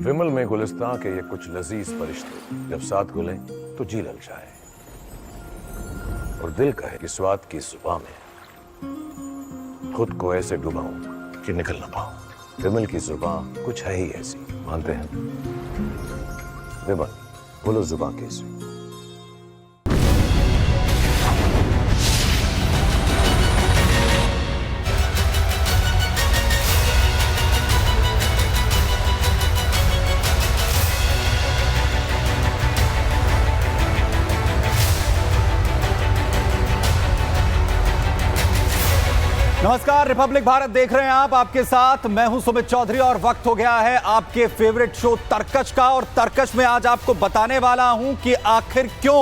विमल में गुलिस्तां के ये कुछ लजीज फरिश्ते जब साथ घुलें तो जी ललचाए और दिल कहे कि स्वाद की जुबान में खुद को ऐसे डुबाऊं कि निकल ना पाऊं। विमल की जुबान कुछ है ही ऐसी, मानते हैं? विमल, बोलो जुबान कैसी? नमस्कार, रिपब्लिक भारत देख रहे हैं आप। आपके साथ मैं हूं सुमित चौधरी और वक्त हो गया है आपके फेवरेट शो तरकश का। और तरकश में आज आपको बताने वाला हूं कि आखिर क्यों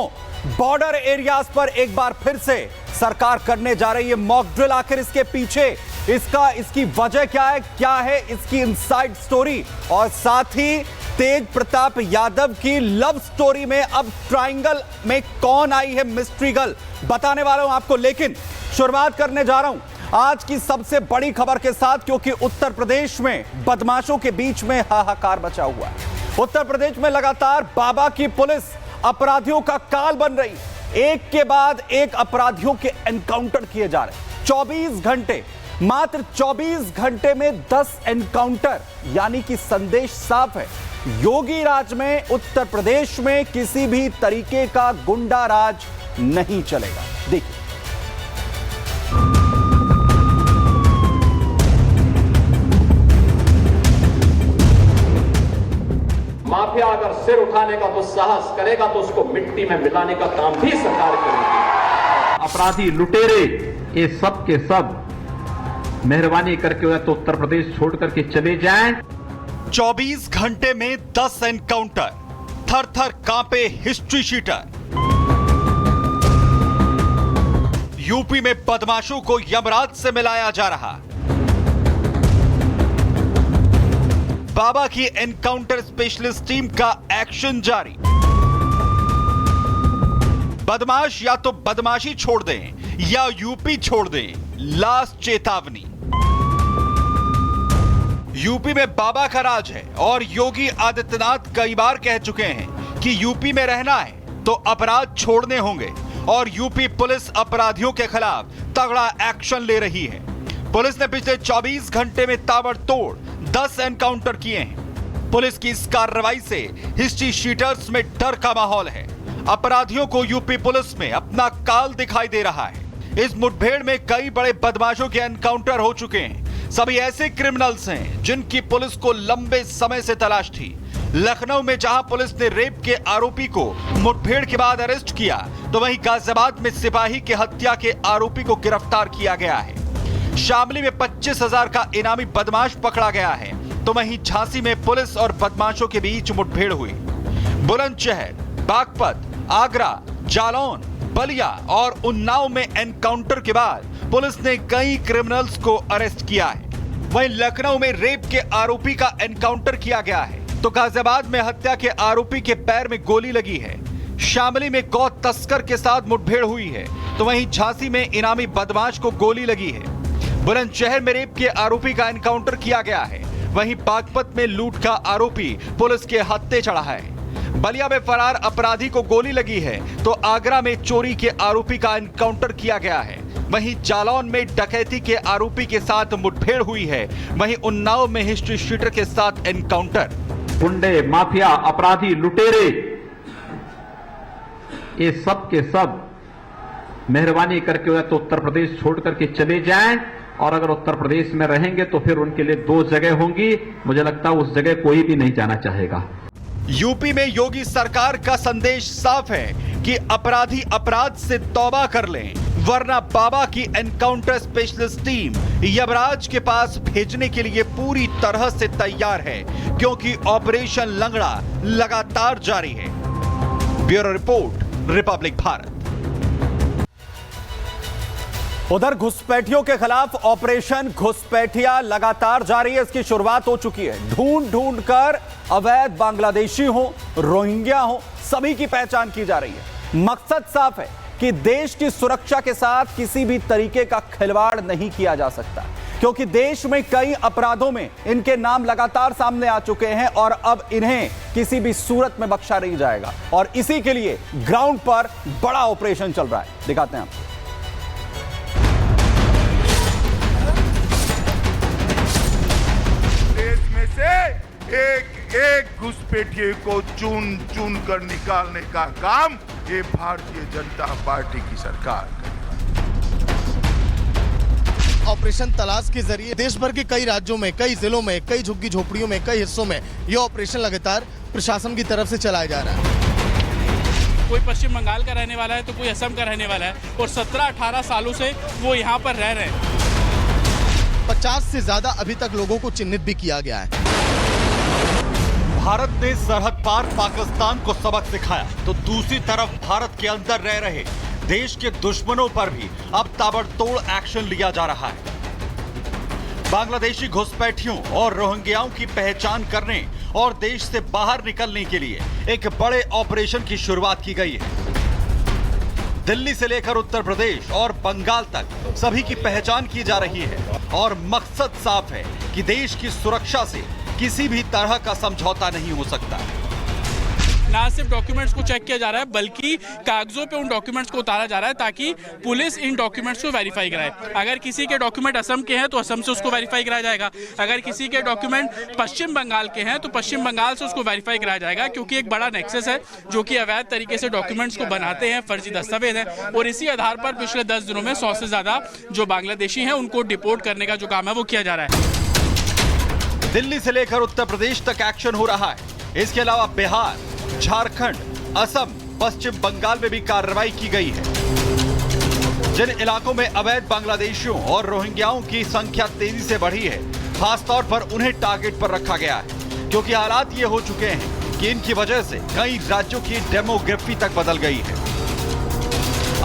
बॉर्डर एरियाज पर एक बार फिर से सरकार करने जा रही है मॉक ड्रिल। आखिर इसके पीछे इसकी वजह क्या है इसकी इनसाइड स्टोरी, और साथ ही तेज प्रताप यादव की लव स्टोरी में अब ट्रायंगल में कौन आई है मिस्ट्री गर्ल, बताने वाला हूं आपको। लेकिन शुरुआत करने जा रहा हूं आज की सबसे बड़ी खबर के साथ, क्योंकि उत्तर प्रदेश में बदमाशों के बीच में हाहाकार मचा हुआ है। उत्तर प्रदेश में लगातार बाबा की पुलिस अपराधियों का काल बन रही। एक के बाद एक अपराधियों के एनकाउंटर किए जा रहे। 24 घंटे, मात्र 24 घंटे में 10 एनकाउंटर, यानी कि संदेश साफ है, योगी राज में उत्तर प्रदेश में किसी भी तरीके का गुंडा राज नहीं चलेगा। देखिए, माफिया अगर सिर उठाने का तो साहस करेगा तो उसको मिट्टी में मिलाने का काम भी सरकार करेगी। अपराधी लुटेरे ये सब के सब मेहरबानी करके तो उत्तर प्रदेश छोड़ करके चले जाएं। 24 घंटे में 10 एनकाउंटर, थर थर कांपे हिस्ट्री शीटर। यूपी में बदमाशों को यमराज से मिलाया जा रहा। बाबा की एनकाउंटर स्पेशलिस्ट टीम का एक्शन जारी। बदमाश या तो बदमाशी छोड़ दें या यूपी छोड़ दें, लास्ट चेतावनी। यूपी में बाबा का राज है और योगी आदित्यनाथ कई बार कह चुके हैं कि यूपी में रहना है तो अपराध छोड़ने होंगे, और यूपी पुलिस अपराधियों के खिलाफ तगड़ा एक्शन ले रही है। पुलिस ने पिछले 24 घंटे में ताबड़तोड़ 10 एनकाउंटर किए हैं। पुलिस की इस कार्रवाई से हिस्ट्री शीटर्स में डर का माहौल है। अपराधियों को यूपी पुलिस में अपना काल दिखाई दे रहा है। इस मुठभेड़ में कई बड़े बदमाशों के एनकाउंटर हो चुके हैं। सभी ऐसे क्रिमिनल्स हैं जिनकी पुलिस को लंबे समय से तलाश थी। लखनऊ में जहां पुलिस ने रेप के आरोपी को मुठभेड़ के बाद अरेस्ट किया, तो वहीं गाजियाबाद में सिपाही के हत्या के आरोपी को गिरफ्तार किया गया है। शामली में 25,000 का इनामी बदमाश पकड़ा गया है, तो वहीं झांसी में पुलिस और बदमाशों के बीच मुठभेड़ हुई। बुलंदशहर, बागपत, आगरा, जालौन, बलिया और उन्नाव में एनकाउंटर के बाद पुलिस ने कई क्रिमिनल्स को अरेस्ट किया है। वहीं लखनऊ में रेप के आरोपी का एनकाउंटर किया गया है, तो गाजियाबाद में हत्या के आरोपी के पैर में गोली लगी है। शामली में गौ तस्कर के साथ मुठभेड़ हुई है, तो वहीं झांसी में इनामी बदमाश को गोली लगी है। बुलंदशहर में रेप के आरोपी का एनकाउंटर किया गया है। वहीं बागपत में लूट का आरोपी पुलिस के हत्थे चढ़ा है। बलिया में फरार अपराधी को गोली लगी है, तो आगरा में चोरी के आरोपी का एनकाउंटर किया गया है। वहीं जालौन में डकैती के आरोपी के साथ मुठभेड़ हुई है। वहीं उन्नाव में हिस्ट्री शीटर के साथ एनकाउंटर। गुंडे, माफिया, अपराधी, लुटेरे ये सब के सब मेहरबानी करके तो उत्तर प्रदेश छोड़ करके चले जाएं, और अगर उत्तर प्रदेश में रहेंगे तो फिर उनके लिए 2 जगह होंगी। मुझे लगता है उस जगह कोई भी नहीं जाना चाहेगा। यूपी में योगी सरकार का संदेश साफ है कि अपराधी अपराध से तौबा कर लें, वरना बाबा की एनकाउंटर स्पेशलिस्ट टीम यमराज के पास भेजने के लिए पूरी तरह से तैयार है, क्योंकि ऑपरेशन लंगड़ा लगातार जारी है। Bureau report, Republic Bharat. उधर घुसपैठियों के खिलाफ ऑपरेशन घुसपैठिया लगातार जारी है। इसकी शुरुआत हो चुकी है। ढूंढ ढूंढ कर अवैध बांग्लादेशी हो, रोहिंग्या हो, सभी की पहचान की जा रही है। मकसद साफ है कि देश की सुरक्षा के साथ किसी भी तरीके का खिलवाड़ नहीं किया जा सकता। क्योंकि देश में कई अपराधों में इनके नाम लगातार सामने आ चुके हैं और अब इन्हें किसी भी सूरत में बख्शा नहीं जाएगा। और इसी के लिए ग्राउंड पर बड़ा ऑपरेशन चल रहा है, दिखाते हैं आपको। देश में से एक एक घुसपैठिए को चुन चुन कर निकालने का काम ये भारतीय जनता पार्टी की सरकार करेगी। ऑपरेशन तलाश के जरिए देश भर के कई राज्यों में, कई जिलों में, कई झुग्गी झोपड़ियों में, कई हिस्सों में यह ऑपरेशन लगातार प्रशासन की तरफ से चलाया जा रहा है। कोई पश्चिम बंगाल का रहने वाला है तो कोई असम का रहने वाला है और 17-18 सालों से वो यहाँ पर रह रहे हैं। 50 से ज्यादा अभी तक लोगों को चिन्हित भी किया गया है। भारत ने सरहद पार पाकिस्तान को सबक सिखाया तो दूसरी तरफ भारत के अंदर रह रहे देश के दुश्मनों पर भी अब ताबड़तोड़ एक्शन लिया जा रहा है। बांग्लादेशी घुसपैठियों और रोहिंग्याओं की पहचान करने और देश से बाहर निकलने के लिए एक बड़े ऑपरेशन की शुरुआत की गई है। दिल्ली से लेकर उत्तर प्रदेश और बंगाल तक सभी की पहचान की जा रही है और मकसद साफ है कि देश की सुरक्षा से किसी भी तरह का समझौता नहीं हो सकता। ना सिर्फ डॉक्यूमेंट्स को चेक किया जा रहा है बल्कि कागजों पे उन डॉक्यूमेंट्स को उतारा जा रहा है ताकि पुलिस इन डॉक्यूमेंट्स को वेरीफाई कराए। अगर किसी के डॉक्यूमेंट असम के हैं तो असम से उसको वेरीफाई कराया जाएगा, अगर किसी के डॉक्यूमेंट पश्चिम बंगाल के हैं तो पश्चिम बंगाल से उसको वेरीफाई कराया जाएगा, क्योंकि एक बड़ा नेक्सस है जो कि अवैध तरीके से डॉक्यूमेंट्स को बनाते हैं, फर्जी दस्तावेज हैं। और इसी आधार पर पिछले 10 दिनों में 100 से ज्यादा जो बांग्लादेशी हैं उनको डिपोर्ट करने का जो काम है वो किया जा रहा है। दिल्ली से लेकर उत्तर प्रदेश तक एक्शन हो रहा है। इसके अलावा बिहार, झारखंड, असम, पश्चिम बंगाल में भी कार्रवाई की गई है। जिन इलाकों में अवैध बांग्लादेशियों और रोहिंग्याओं की संख्या तेजी से बढ़ी है, खासतौर पर उन्हें टारगेट पर रखा गया है, क्योंकि हालात ये हो चुके हैं कि इनकी वजह से कई राज्यों की डेमोग्राफी तक बदल गई है।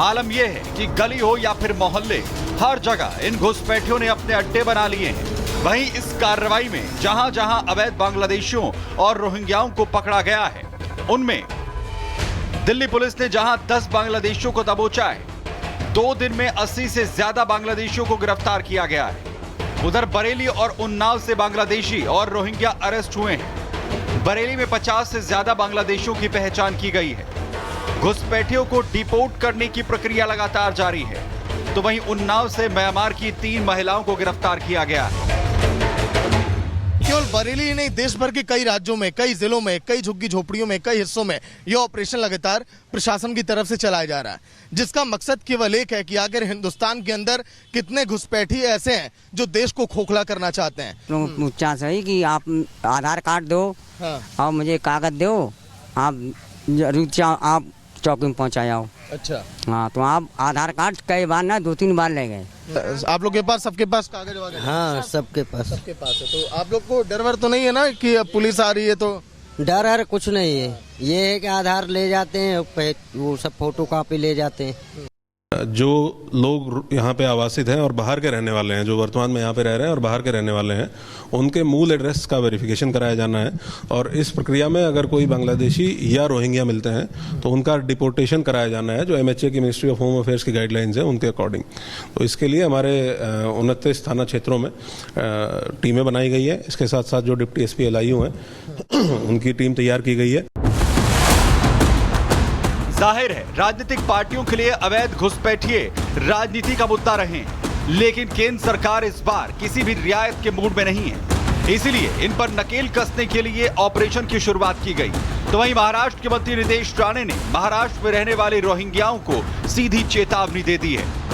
आलम यह है कि गली हो या फिर मोहल्ले, हर जगह इन घुसपैठियों ने अपने अड्डे बना लिए हैं। वहीं इस कार्रवाई में जहां जहां अवैध बांग्लादेशियों और रोहिंग्याओं को पकड़ा गया है, उनमें दिल्ली पुलिस ने जहां 10 बांग्लादेशियों को दबोचा है, 2 दिन में 80 से ज्यादा बांग्लादेशियों को गिरफ्तार किया गया है। उधर बरेली और उन्नाव से बांग्लादेशी और रोहिंग्या अरेस्ट हुए हैं। बरेली में 50 से ज्यादा बांग्लादेशियों की पहचान की गई है। घुसपैठियों को डिपोर्ट करने की प्रक्रिया लगातार जारी है। तो वहीं उन्नाव से म्यांमार की 3 महिलाओं को गिरफ्तार किया गया है। केवल बरेली ही नहीं, देश भर के कई राज्यों में, कई जिलों में, कई झुग्गी झोपड़ियों में, कई हिस्सों में यह ऑपरेशन लगातार प्रशासन की तरफ से चलाया जा रहा है, जिसका मकसद केवल एक है कि आखिर हिंदुस्तान के अंदर कितने घुसपैठी ऐसे हैं जो देश को खोखला करना चाहते हैं। पूछना सही कि आप आधार कार्ड दो और मुझे कागज दो, आप चौकी में पहुँचा जाओ। अच्छा, हाँ, तो आप आधार कार्ड कई बार ना 2-3 बार ले गए। आप लोग के पास, सबके पास कागज वागज? हाँ, सबके पास है। तो आप लोग को डर वर तो नहीं है ना कि अब पुलिस आ रही है? तो डर हर कुछ नहीं है, ये है कि आधार ले जाते हैं, वो सब फोटो कॉपी ले जाते हैं। जो लोग यहाँ पे आवासित हैं और बाहर के रहने वाले हैं, जो वर्तमान में यहाँ पे रह रहे हैं और बाहर के रहने वाले हैं, उनके मूल एड्रेस का वेरिफिकेशन कराया जाना है। और इस प्रक्रिया में अगर कोई बांग्लादेशी या रोहिंग्या मिलते हैं तो उनका डिपोर्टेशन कराया जाना है, जो MHA की मिनिस्ट्री ऑफ होम अफेयर्स की गाइडलाइंस है उनके अकॉर्डिंग। तो इसके लिए हमारे 29 थाना क्षेत्रों में टीमें बनाई गई है। इसके साथ साथ जो डिप्टी SP LIU हैं उनकी टीम तैयार की गई है। जाहिर है राजनीतिक पार्टियों के लिए अवैध घुसपैठिए राजनीति का मुद्दा रहे, लेकिन केंद्र सरकार इस बार किसी भी रियायत के मूड में नहीं है। इसीलिए इन पर नकेल कसने के लिए ऑपरेशन की शुरुआत की गई। तो वहीं महाराष्ट्र के मंत्री नितेश राणे ने महाराष्ट्र में रहने वाले रोहिंग्याओं को सीधी चेतावनी दे दी है।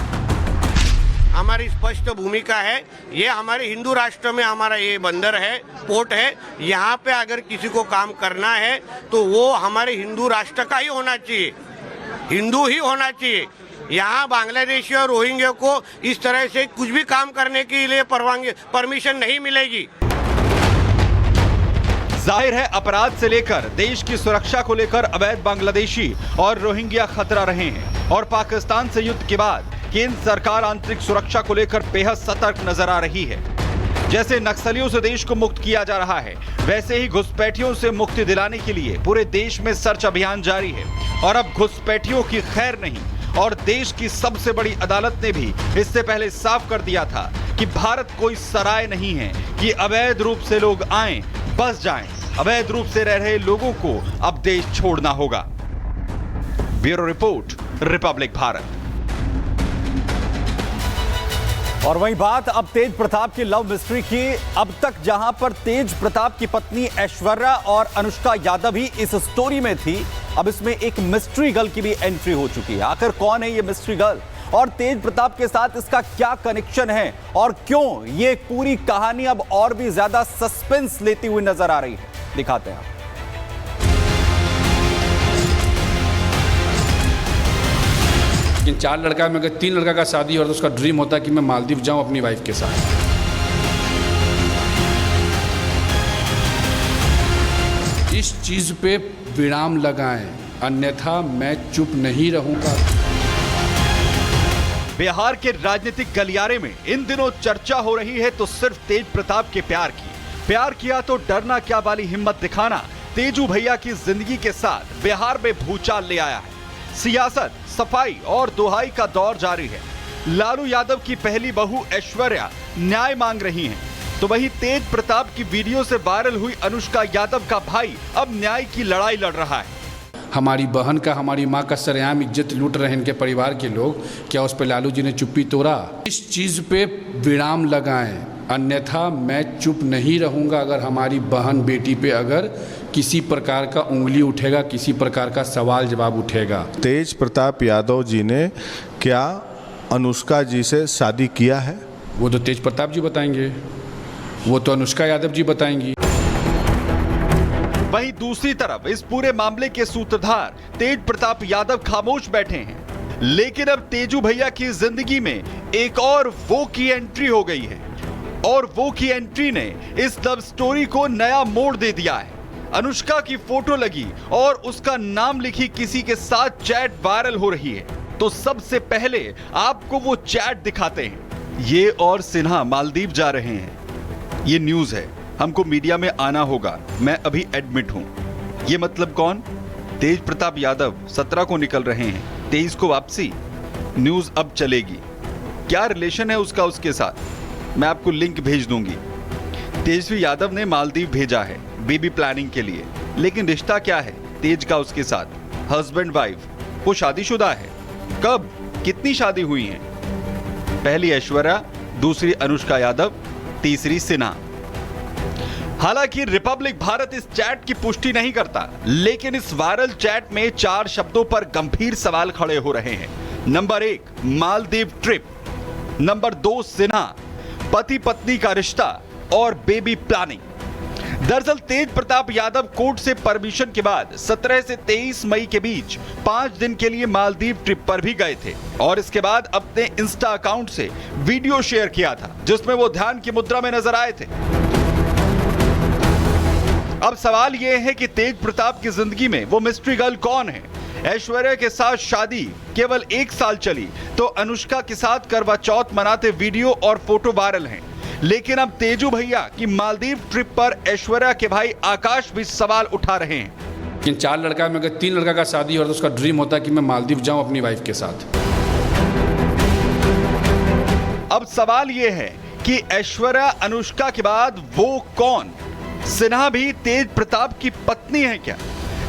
हमारी स्पष्ट भूमिका है, ये हमारे हिंदू राष्ट्र में हमारा ये बंदर है, पोर्ट है, यहाँ पे अगर किसी को काम करना है तो वो हमारे हिंदू राष्ट्र का ही होना चाहिए, हिंदू ही होना चाहिए। यहाँ बांग्लादेशी और रोहिंग्या को इस तरह से कुछ भी काम करने के लिए परमिशन नहीं मिलेगी। जाहिर है अपराध से लेकर देश की सुरक्षा को लेकर अवैध बांग्लादेशी और रोहिंग्या खतरा रहे हैं और पाकिस्तान से युद्ध के बाद केंद्र सरकार आंतरिक सुरक्षा को लेकर बेहद सतर्क नजर आ रही है। जैसे नक्सलियों से देश को मुक्त किया जा रहा है, वैसे ही घुसपैठियों से मुक्ति दिलाने के लिए पूरे देश में सर्च अभियान जारी है। और अब घुसपैठियों की खैर नहीं, और देश की सबसे बड़ी अदालत ने भी इससे पहले साफ कर दिया था कि भारत कोई सराय नहीं है कि अवैध रूप से लोग आएं, बस जाएं। अवैध रूप से रह रहे लोगों को अब देश छोड़ना होगा। Bureau report, Republic Bharat. और वहीं बात अब तेज प्रताप की लव मिस्ट्री की। अब तक जहां पर तेज प्रताप की पत्नी ऐश्वर्या और अनुष्का यादव ही इस स्टोरी में थी, अब इसमें एक मिस्ट्री गर्ल की भी एंट्री हो चुकी है। आखिर कौन है ये मिस्ट्री गर्ल और तेज प्रताप के साथ इसका क्या कनेक्शन है और क्यों ये पूरी कहानी अब और भी ज्यादा सस्पेंस लेती हुई नजर आ रही है, दिखाते हैं। लेकिन 4 लड़का में अगर 3 लड़का का शादी हो तो उसका ड्रीम होता है कि मैं मालदीव जाऊं अपनी वाइफ के साथ। इस चीज पे विराम लगाएं, अन्यथा मैं चुप नहीं रहूंगा। बिहार के राजनीतिक गलियारे में इन दिनों चर्चा हो रही है तो सिर्फ तेज प्रताप के प्यार की। प्यार किया तो डरना क्या वाली हिम्मत दिखाना तेजू भैया की जिंदगी के साथ बिहार में भूचाल ले आया है। सियासत, सफाई और दुहाई का दौर जारी है। लालू यादव की पहली बहू ऐश्वर्या न्याय मांग रही हैं, तो वहीं तेज प्रताप की वीडियो से वायरल हुई अनुष्का यादव का भाई अब न्याय की लड़ाई लड़ रहा है। हमारी बहन का, हमारी माँ का सरेआम इज्जत लूट रहे हैं इनके परिवार के लोग, क्या उस पर लालू जी ने चुप्पी तोड़ा? इस चीज पे विराम लगाएं, अन्यथा मैं चुप नहीं रहूंगा। अगर हमारी बहन बेटी पे अगर किसी प्रकार का उंगली उठेगा, किसी प्रकार का सवाल जवाब उठेगा। तेज प्रताप यादव जी ने क्या अनुष्का जी से शादी किया है? वो तो तेज प्रताप जी बताएंगे, वो तो अनुष्का यादव जी बताएंगी। वहीं दूसरी तरफ इस पूरे मामले के सूत्रधार तेज प्रताप यादव खामोश बैठे हैं, लेकिन अब तेजू भैया की जिंदगी में एक और वो की एंट्री हो गई है और वो की एंट्री ने इस लव स्टोरी को नया मोड़ दे दिया है। अनुष्का की फोटो लगी और उसका नाम लिखी किसी के साथ चैट वायरल हो रही है, तो सबसे पहले आपको वो चैट दिखाते हैं। ये और सिन्हा मालदीव जा रहे हैं, ये न्यूज है, हमको मीडिया में आना होगा, मैं अभी एडमिट हूं। ये मतलब कौन? तेज प्रताप यादव 17 को निकल रहे हैं, 23 को वापसी। न्यूज अब चलेगी। क्या रिलेशन है उसका उसके साथ, मैं आपको लिंक भेज दूंगी। तेजस्वी यादव ने मालदीव भेजा है बेबी प्लानिंग के लिए, लेकिन रिश्ता क्या है तेज का उसके साथ? हस्बैंड वाइफ, वो शादीशुदा है। कब, कितनी शादी हुई है? पहली ऐश्वर्या, दूसरी अनुष्का यादव, तीसरी सिन्हा। हालांकि रिपब्लिक भारत इस चैट की पुष्टि नहीं करता, लेकिन इस वायरल चैट में 4 शब्दों पर गंभीर सवाल खड़े हो रहे हैं। Number 1, Maldives trip. Number 2, Sinha, पति पत्नी का रिश्ता और बेबी प्लानिंग। दरअसल तेज प्रताप यादव कोर्ट से परमिशन के बाद 17 से 23 मई के बीच 5 दिन के लिए मालदीव ट्रिप पर भी गए थे और इसके बाद अपने इंस्टा अकाउंट से वीडियो शेयर किया था जिसमें वो ध्यान की मुद्रा में नजर आए थे। अब सवाल यह है कि तेज प्रताप की जिंदगी में वो मिस्ट्री गर्ल कौन है? ऐश्वर्या के साथ शादी केवल 1 साल चली तो अनुष्का के साथ करवा चौथ मनाते वीडियो और फोटो वायरल हैं, लेकिन अब तेजू भैया की मालदीव ट्रिप पर ऐश्वर्या के भाई आकाश भी सवाल उठा रहे हैं। लेकिन 4 लड़का में अगर 3 लड़का का शादी हो तो उसका ड्रीम होता है कि मैं मालदीव जाऊं अपनी वाइफ के साथ। अब सवाल यह है कि ऐश्वर्या अनुष्का के बाद वो कौन? सिन्हा भी तेज प्रताप की पत्नी है क्या?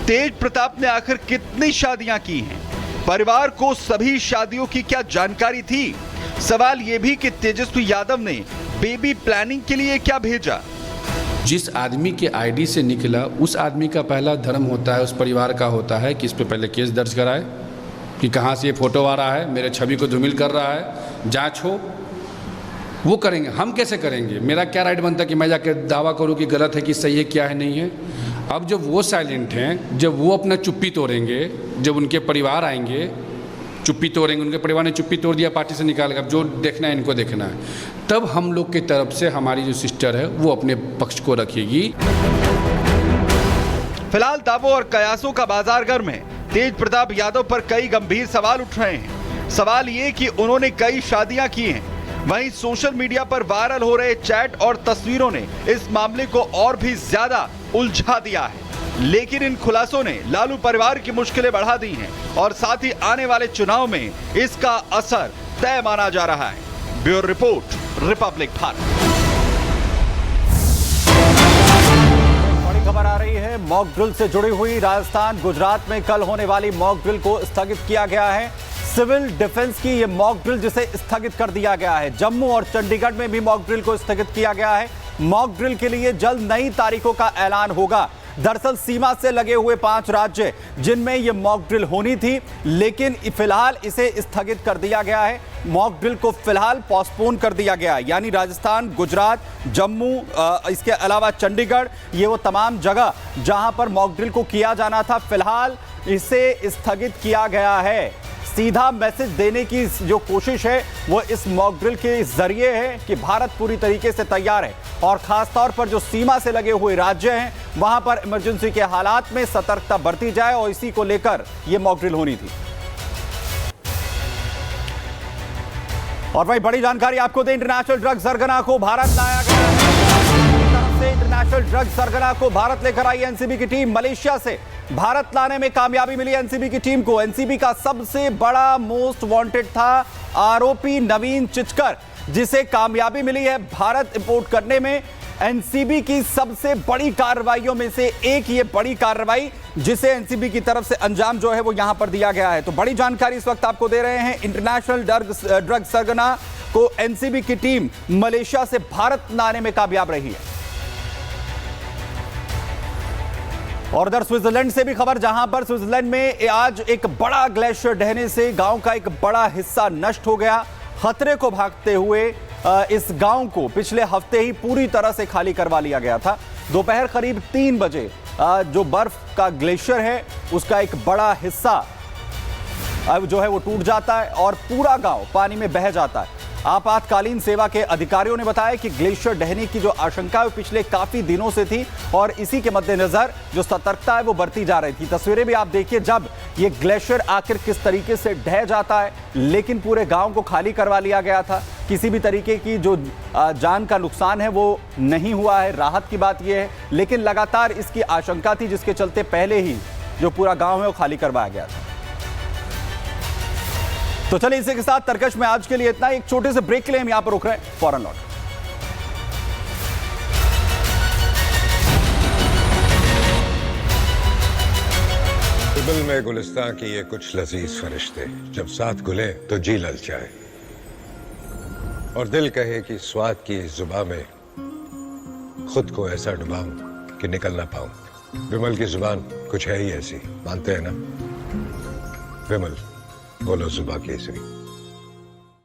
तेज प्रताप ने आखिर कितनी शादियां की हैं? परिवार को सभी शादियों की क्या जानकारी थी? सवाल यह भी कि तेजस्वी यादव ने बेबी प्लानिंग के लिए क्या भेजा? जिस आदमी के आईडी से निकला उस आदमी का पहला धर्म होता है, उस परिवार का होता है कि इस पे पहले केस दर्ज कराए कि कहां से ये फोटो आ रहा है, मेरे छवि को धूमिल कर रहा है, जांच हो। वो करेंगे, हम कैसे करेंगे? मेरा क्या राइट बनता कि मैं जाकर दावा करूं कि गलत है कि सही है, क्या है नहीं है? अब जब वो साइलेंट हैं, जब वो अपना चुप्पी तोड़ेंगे, जब उनके परिवार आएंगे चुप्पी तोड़ेंगे, उनके परिवार ने चुप्पी तोड़ दिया, पार्टी से निकाल, अब जो देखना है इनको देखना है, तब हम लोग की तरफ से हमारी जो सिस्टर है वो अपने पक्ष को रखेगी। फिलहाल दावों और कयासों का बाजार गर्म है। तेज प्रताप यादव पर कई गंभीर सवाल उठ रहे हैं। सवाल ये कि उन्होंने कई शादियां की हैं, वहीं सोशल मीडिया पर वायरल हो रहे चैट और तस्वीरों ने इस मामले को और भी ज्यादा उलझा दिया है। लेकिन इन खुलासों ने लालू परिवार की मुश्किलें बढ़ा दी हैं और साथ ही आने वाले चुनाव में इसका असर तय माना जा रहा है। Bureau report, Republic Bharat. बड़ी खबर आ रही है मॉक ड्रिल से जुड़ी हुई। राजस्थान गुजरात में कल होने वाली मॉक ड्रिल को स्थगित किया गया है। सिविल डिफेंस की यह मॉक ड्रिल जिसे स्थगित कर दिया गया है। जम्मू और चंडीगढ़ में भी मॉक ड्रिल को स्थगित किया गया है। मॉक ड्रिल के लिए जल्द नई तारीखों का ऐलान होगा। दरअसल सीमा से लगे हुए 5 राज्य जिनमें यह मॉक ड्रिल होनी थी, लेकिन फिलहाल इसे स्थगित कर दिया गया है। मॉक ड्रिल को फिलहाल पोस्टपोन कर दिया गया है, यानी राजस्थान, गुजरात, जम्मू, इसके अलावा चंडीगढ़, ये वो तमाम जगह जहां पर मॉक ड्रिल को किया जाना था, फिलहाल इसे स्थगित किया गया है। सीधा मैसेज देने की जो कोशिश है वो इस मॉक ड्रिल के जरिए है कि भारत पूरी तरीके से तैयार है और खासतौर पर जो सीमा से लगे हुए राज्य हैं वहां पर इमरजेंसी के हालात में सतर्कता बरती जाए और इसी को लेकर यह मॉक ड्रिल होनी थी। और भाई बड़ी जानकारी आपको दें, इंटरनेशनल ड्रग सरगना को भारत लाया गया है। इंटरनेशनल ड्रग सरगना को भारत लेकर आई एनसीबी की टीम। मलेशिया से भारत लाने में कामयाबी मिली एनसीबी की टीम को। एनसीबी का सबसे बड़ा मोस्ट वांटेड था आरोपी नवीन चिचकर, जिसे कामयाबी मिली है भारत इंपोर्ट करने में। एनसीबी की सबसे बड़ी कार्रवाइयों में से एक ये बड़ी कार्रवाई जिसे एनसीबी की तरफ से अंजाम जो है वो यहां पर दिया गया है। तो बड़ी जानकारी इस वक्त आपको दे रहे हैं। इंटरनेशनल ड्रग सरगना को एनसीबी की टीम मलेशिया से भारत लाने में कामयाब रही है। और उधर स्विट्जरलैंड से भी खबर, जहां पर स्विट्जरलैंड में आज एक बड़ा ग्लेशियर ढहने से गांव का एक बड़ा हिस्सा नष्ट हो गया। खतरे को भागते हुए इस गांव को पिछले हफ्ते ही पूरी तरह से खाली करवा लिया गया था। दोपहर करीब 3 बजे जो बर्फ का ग्लेशियर है उसका एक बड़ा हिस्सा जो है वो टूट जाता है और पूरा गांव पानी में बह जाता है। आपातकालीन सेवा के अधिकारियों ने बताया कि ग्लेशियर ढहने की जो आशंका है पिछले काफी दिनों से थी और इसी के मद्देनजर जो सतर्कता है वो बरती जा रही थी। तस्वीरें भी आप देखिए जब ये ग्लेशियर आखिर किस तरीके से ढह जाता है, लेकिन पूरे गांव को खाली करवा लिया गया था। किसी भी तरीके की जो जान का नुकसान है वो नहीं हुआ है, राहत की बात यह है, लेकिन लगातार इसकी आशंका थी जिसके चलते पहले ही जो पूरा गाँव है वो खाली करवाया गया था। तो चलिए इसी के साथ तरकश में आज के लिए इतना। एक छोटे से ब्रेक के लिए हम यहां पर रुक रहे हैं, फौरन लौट। दिल में गुलिस्तां की ये कुछ लजीज फरिश्ते जब साथ घुले तो जी ललचाए और दिल कहे कि स्वाद की इस जुबान में खुद को ऐसा डुबाऊं कि निकल ना पाऊं। विमल की जुबान कुछ है ही ऐसी, मानते हैं ना? विमल बोलो जुबा केसरी।